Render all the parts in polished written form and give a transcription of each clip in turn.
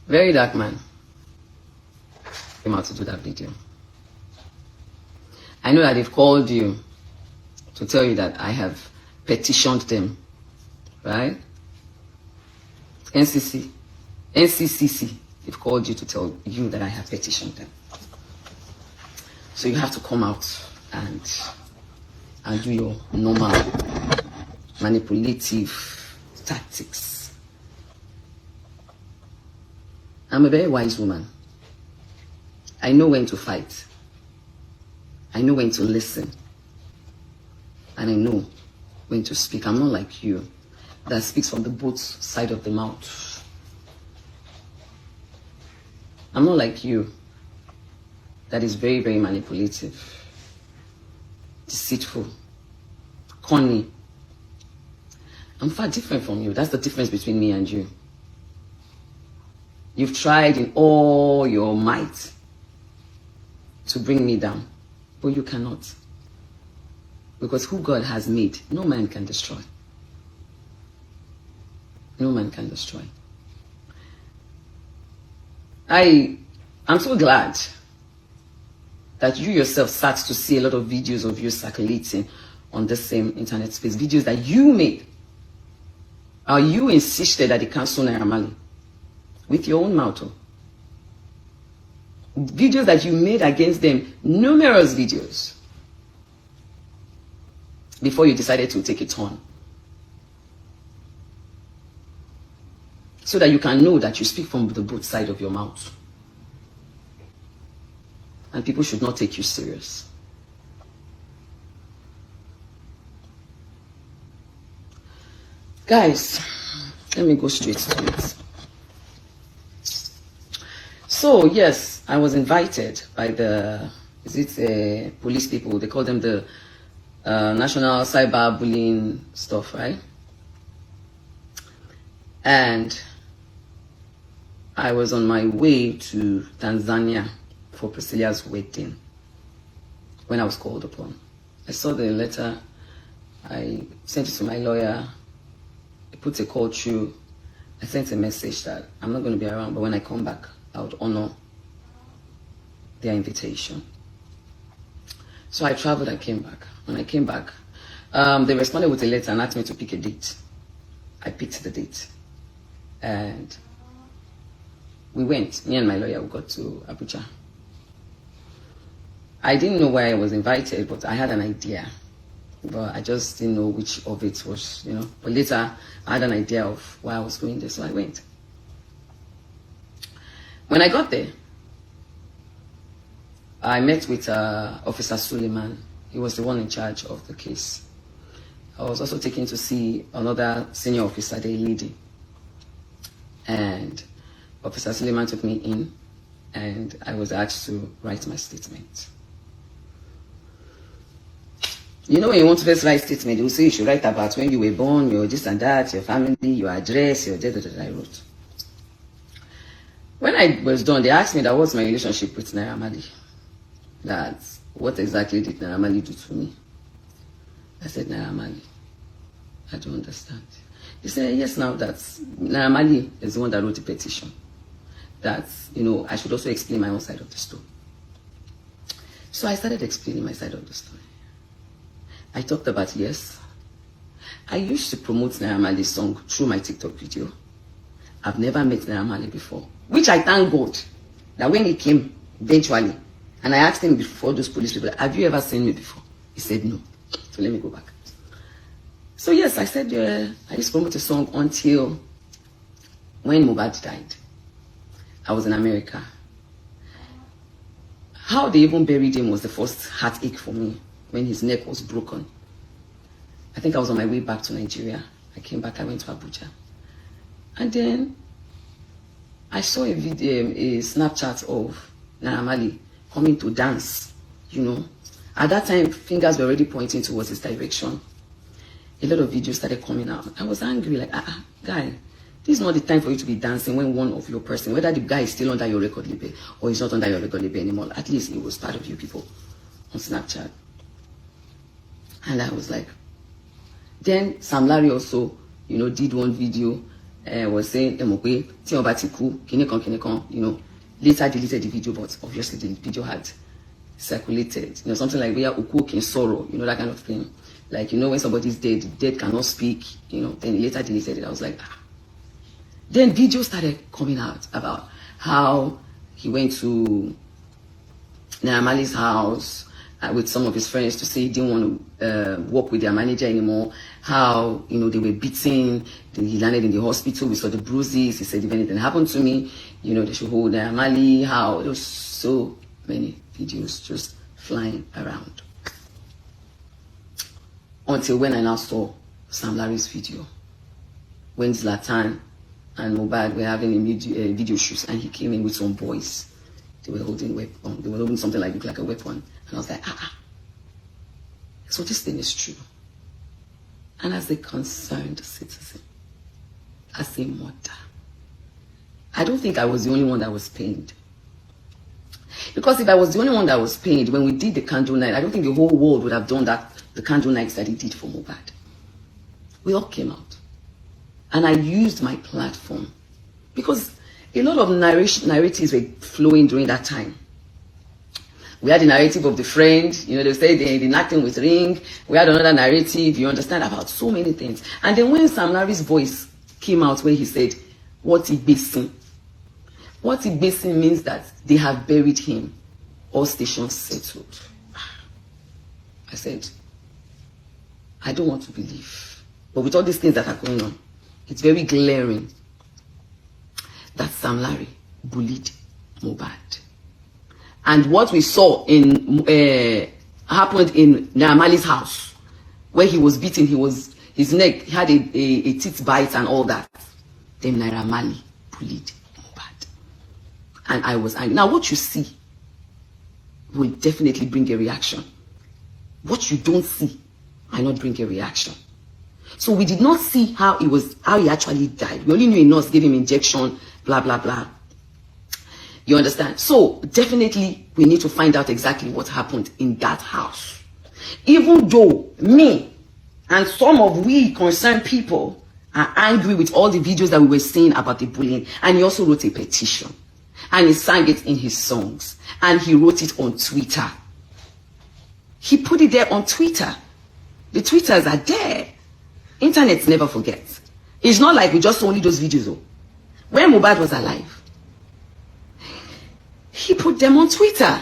Very dark man came out to do that video. I know that they've called you to tell you that I have petitioned them, right? NCCC, they've called you to tell you that I have petitioned them. So you have to come out and do your normal manipulative tactics. I'm a very wise woman. I know when to fight. I know when to listen. And I know when to speak. I'm not like you that speaks from the both side of the mouth. I'm not like you that is very, very manipulative, deceitful, cunning. I'm far different from you. That's the difference between me and you. You've tried in all your might to bring me down, but you cannot. Because who God has made, no man can destroy. No man can destroy. I'm so glad that you yourself start to see a lot of videos of you circulating on the same internet space. Videos that you made. Or you insisted that they cancel Naira Marley. With your own mouth. Videos that you made against them. Numerous videos. Before you decided to take a turn. So that you can know that you speak from the both side of your mouth. And people should not take you serious. Guys, let me go straight to it. So, yes, I was invited by the, police people? They call them the National Cyber Bullying stuff, right? And I was on my way to Tanzania for Priscilla's wedding when I was called upon. I saw the letter. I sent it to my lawyer. I put a call through. I sent a message that I'm not going to be around, but when I come back, I would honor their invitation. So I traveled and came back. When I came back, they responded with a letter and asked me to pick a date. I picked the date. And we went, me and my lawyer, we got to Abuja. I didn't know why I was invited, but I had an idea. But I just didn't know which of it was, But later, I had an idea of why I was going there, so I went. When I got there, I met with Officer Suleiman. He was the one in charge of the case. I was also taken to see another senior officer, the lady. And Officer Suleiman took me in, and I was asked to write my statement. You know, when you want to first write statement, they will say you should write about when you were born, your this and that, your family, your address, your da. I wrote. When I was done, they asked me that what's my relationship with Naira Marley. That what exactly did Naira Marley do to me? I said, Naira Marley, I don't understand. He said, yes, now that Naira Marley is the one that wrote the petition. That, I should also explain my own side of the story. So I started explaining my side of the story. I talked about, yes, I used to promote Naira Marley's song through my TikTok video. I've never met Naira Marley before, which I thank God that when he came eventually, and I asked him before those police people, have you ever seen me before? He said no. So let me go back. So yes, I said, I used to promote a song until when Mohbad died. I was in America. How they even buried him was the first heartache for me when his neck was broken. I think I was on my way back to Nigeria. I came back, I went to Abuja. And then I saw a video, a Snapchat of Naira Marley coming to dance, At that time, fingers were already pointing towards his direction. A lot of videos started coming out. I was angry, like, guy, this is not the time for you to be dancing when one of your person, whether the guy is still under your record label or he's not under your record label anymore, at least he was part of you people on Snapchat. And I was like, then Sam Larry also, did one video was saying, you know, later deleted the video, but obviously the video had circulated. You know, something like, we are in sorrow, you know, that kind of thing. Like, you know, when somebody's dead, the dead cannot speak, you know, then he later deleted it. I was like, ah. Then videos started coming out about how he went to Naira Marley's house with some of his friends to say he didn't want to work with their manager anymore. How, you know, they were beaten. He landed in the hospital. We saw the bruises. He said, if anything happened to me, you know, they should hold Naira Marley. How there was so many videos just flying around. Until when I now saw Sam Larry's video, when Zlatan and Mohbad were having a video shoot, and he came in with some boys. They were holding weapon. They were holding something like a weapon, and I was like, So this thing is true. And as a concerned citizen, as a mother, I don't think I was the only one that was pained. Because if I was the only one that was pained when we did the candle night, I don't think the whole world would have done that. The candle nights that he did for Mohbad. We all came out. And I used my platform. Because a lot of narratives were flowing during that time. We had the narrative of the friend. You know, they say they're acting with ring. We had another narrative, you understand, about so many things. And then when Sam Larry's voice came out, when he said, what he basing? What he basing means that they have buried him. All stations settled. I said, I don't want to believe. But with all these things that are going on, it's very glaring that Sam Larry bullied Mohbad. And what we saw in happened in Naira Marley's house, where he was beaten, his neck, he had a teeth bite and all that. Then Naira Marley bullied Mohbad. And I was angry. Now what you see will definitely bring a reaction. What you don't see might not bring a reaction. So we did not see how he actually died. We only knew a nurse gave him injection, blah, blah, blah. You understand? So definitely we need to find out exactly what happened in that house. Even though me and some of we concerned people are angry with all the videos that we were seeing about the bullying. And he also wrote a petition. And he sang it in his songs. And he wrote it on Twitter. He put it there on Twitter. The Twitters are there. Internet never forgets. It's not like we just saw only those videos. Though. When Mohbad was alive, he put them on Twitter.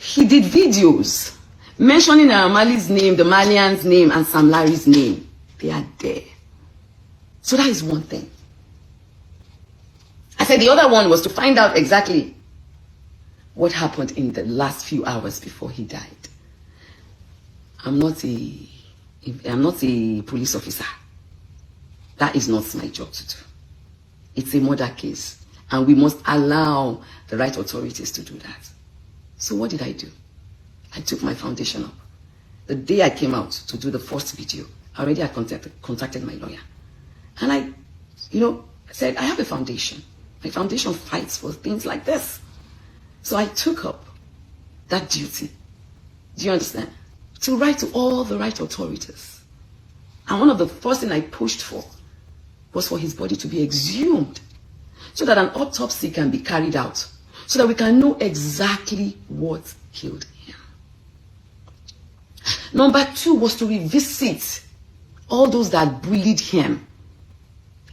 He did videos mentioning Naira Marley's name, the Malian's name, and Sam Larry's name. They are there. So that is one thing. I said the other one was to find out exactly what happened in the last few hours before he died. I'm not a police officer. That is not my job to do. It's a murder case. And we must allow the right authorities to do that. So what did I do? I took my foundation up. The day I came out to do the first video, already I contacted my lawyer. And I said, I have a foundation. My foundation fights for things like this. So I took up that duty. Do you understand? To write to all the right authorities. And one of the first things I pushed for was for his body to be exhumed so that an autopsy can be carried out, so that we can know exactly what killed him. Number 2 was to revisit all those that bullied him.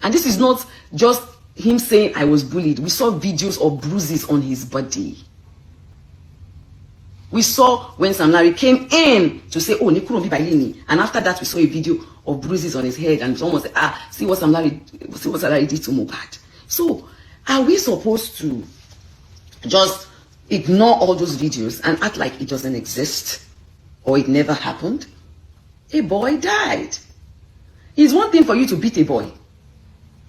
And this is not just him saying I was bullied. We saw videos of bruises on his body. We saw when Sam Larry came in to say, oh, Nikuro bi Bailini. And after that, we saw a video of bruises on his head. And someone said, see what Sam Larry did to Mohbad. So, are we supposed to just ignore all those videos and act like it doesn't exist? Or it never happened? A boy died. It's one thing for you to beat a boy.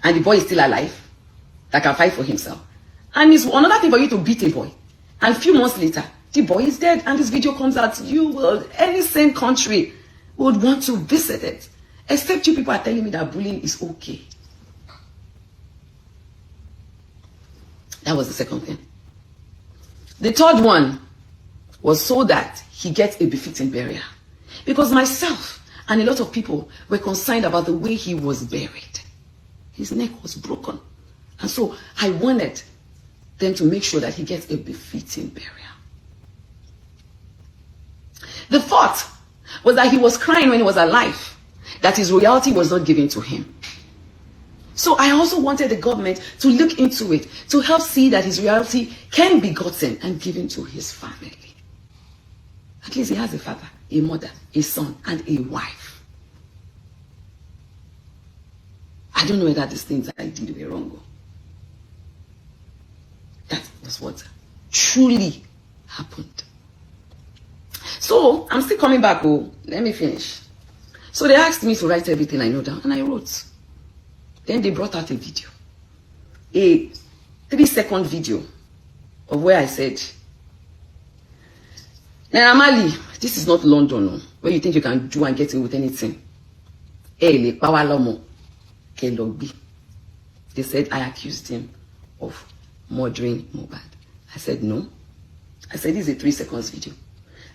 And the boy is still alive. That can fight for himself. And it's another thing for you to beat a boy. And a few months later, the boy is dead and this video comes out. Any sane country would want to visit it. Except you people are telling me that bullying is okay. That was the second thing. The third one was so that he gets a befitting burial. Because myself and a lot of people were concerned about the way he was buried. His neck was broken. And so I wanted them to make sure that he gets a befitting burial. The thought was that he was crying when he was alive, that his royalty was not given to him. So I also wanted the government to look into it, to help see that his royalty can be gotten and given to his family. At least he has a father, a mother, a son, and a wife. I don't know whether these things I did were wrong. That was what truly happened. So I'm still coming back. Oh, let me finish. So they asked me to write everything I know down, and I wrote. Then they brought out a video, a 3-second video of where I said, Naira Marley, this is not London, no, where you think you can do and get in with anything. They said I accused him of murdering Mohbad. I said no. I said this is a 3 seconds video.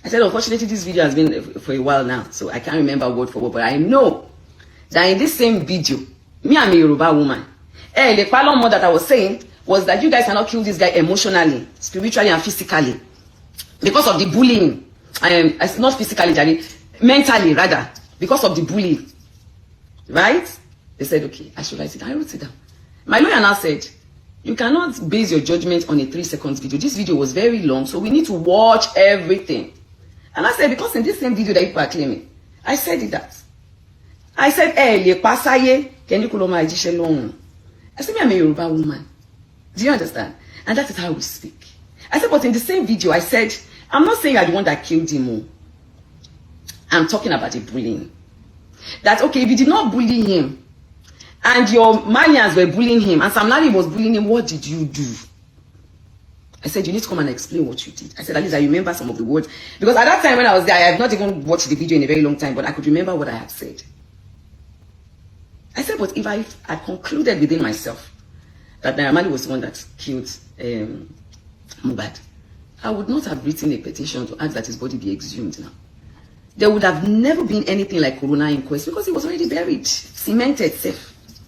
I said unfortunately this video has been for a while now, so I can't remember word for word, but I know that in this same video, me, I'm a Yoruba woman. The problem that I was saying was that you guys cannot kill this guy emotionally, spiritually, and physically because of the bullying. It's not physically, Daddy, mentally rather, because of the bullying. Right? They said, okay, I should write it down. I wrote it down. My lawyer now said, you cannot base your judgment on a 3 seconds video. This video was very long, so we need to watch everything. And I said, because in this same video that people are claiming, I said it that. I said, I said, I'm a Yoruba woman. Do you understand? And that is how we speak. I said, but in the same video, I said, I'm not saying I'm the one that killed him. I'm talking about the bullying. That, okay, if you did not bully him, and your Malians were bullying him, and Sam Larry was bullying him, what did you do? I said, you need to come and explain what you did. I said, at least I remember some of the words. Because at that time when I was there, I had not even watched the video in a very long time, but I could remember what I had said. I said, but if I concluded within myself that Naira Marley was the one that killed Mohbad, I would not have written a petition to ask that his body be exhumed now. There would have never been anything like coroner inquest because he was already buried, cemented, safe.